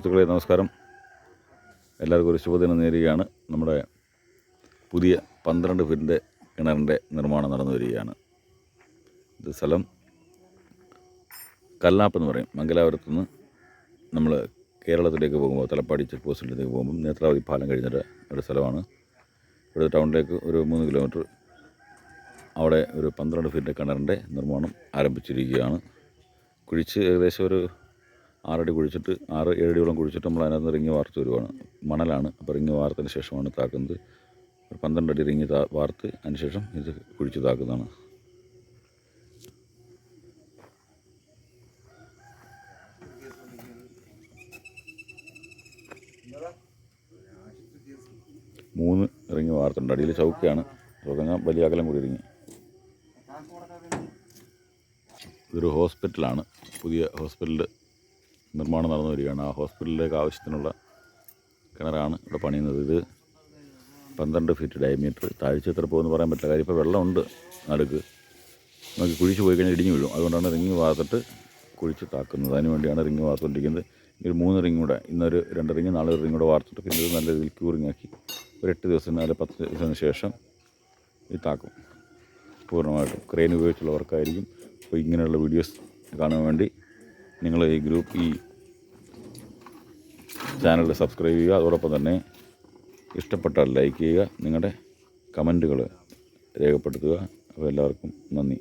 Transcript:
സുഹൃത്തുക്കളെ നമസ്കാരം. എല്ലാവർക്കും ഒരു ശുഭദിനം നേരുകയാണ്. നമ്മുടെ പുതിയ 12 ഫീറ്റിൻ്റെ കിണറിൻ്റെ നിർമ്മാണം നടന്നു വരികയാണ്. ഇത് സ്ഥലം കല്ലാപ്പ് എന്ന് പറയും. മംഗലാപുരത്ത് നിന്ന് നമ്മൾ കേരളത്തിലേക്ക് പോകുമ്പോൾ തലപ്പാടി ചെക്ക് പോസ്റ്റിലേക്ക് പോകുമ്പം നേത്രാവതി പാലം കഴിഞ്ഞിട്ട് ഒരു സ്ഥലമാണ്. ഇവിടെ ടൗണിലേക്ക് ഒരു 3 കിലോമീറ്റർ അവിടെ ഒരു 12 ഫീറ്റിൻ്റെ കിണറിൻ്റെ നിർമ്മാണം ആരംഭിച്ചിരിക്കുകയാണ്. കുഴിച്ച് ഏകദേശം ഒരു 6 അടി കുഴിച്ചിട്ട് 6-7 അടിയോളം കുഴിച്ചിട്ട് നമ്മൾ അതിനകത്ത് റിങ്ങ് വാർത്ത് വരുവാണ്. മണലാണ്. അപ്പോൾ റിങ്ങ് വാർത്തതിന് ശേഷമാണ് താക്കുന്നത്. ഒരു 12 അടി റിങ്ങ് വാർത്ത് അതിന് ശേഷം ഇത് കുഴിച്ച് താക്കുന്നതാണ്. മൂന്ന് റിങ്ങ് വാർത്തുണ്ട്. അടിയിൽ ചൗക്കയാണ്. ചൗക്കങ്ങ വലിയ അകലം കൂടി റിങ്ങ്. ഇതൊരു ഹോസ്പിറ്റലാണ്. പുതിയ ഹോസ്പിറ്റലിൽ നിർമ്മാണം നടന്നു വരികയാണ്. ആ ഹോസ്പിറ്റലിലേക്ക് ആവശ്യത്തിനുള്ള കിണറാണ് ഇവിടെ പണിയുന്നത്. ഇത് 12 ഫീറ്റ് ഡയമീറ്റർ. താഴ്ച എത്ര പോകുമെന്ന് പറയാൻ പറ്റില്ല. കാര്യം ഇപ്പോൾ വെള്ളമുണ്ട് നടുക്ക്. നമുക്ക് കുഴിച്ച് പോയി കഴിഞ്ഞാൽ ഇടിഞ്ഞു വീഴും. അതുകൊണ്ടാണ് റിങ്ങ് വാർത്തിട്ട് കുഴിച്ച് താക്കുന്നത്. അതിന് വേണ്ടിയാണ് റിങ്ങ് വാർത്തുകൊണ്ടിരിക്കുന്നത്. ഒരു 3 റിങ്ങും കൂടെ, ഇന്നൊരു 2 റിങ്ങ്, നാളെ ഒരു റിങ്ങ് കൂടെ വാർത്തിട്ട് പിന്നെ ഇത് നല്ല രീതിയിൽ ക്യൂറിങ്ങാക്കി ഒരു 8 ദിവസത്തിന് അല്ലെങ്കിൽ 10 ദിവസത്തിന് ശേഷം ഇത് താക്കും പൂർണ്ണമായിട്ടും. ക്രെയിൻ ഉപയോഗിച്ചുള്ള വർക്കായിരിക്കും. അപ്പോൾ ഇങ്ങനെയുള്ള വീഡിയോസ് കാണാൻ വേണ്ടി നിങ്ങൾ ഈ ചാനൽ സബ്സ്ക്രൈബ് ചെയ്യുക. അതോടൊപ്പം തന്നെ ഇഷ്ടപ്പെട്ടാൽ ലൈക്ക് ചെയ്യുക. നിങ്ങളുടെ കമൻറ്റുകൾ രേഖപ്പെടുത്തുക. അപ്പോൾ എല്ലാവർക്കും നന്ദി.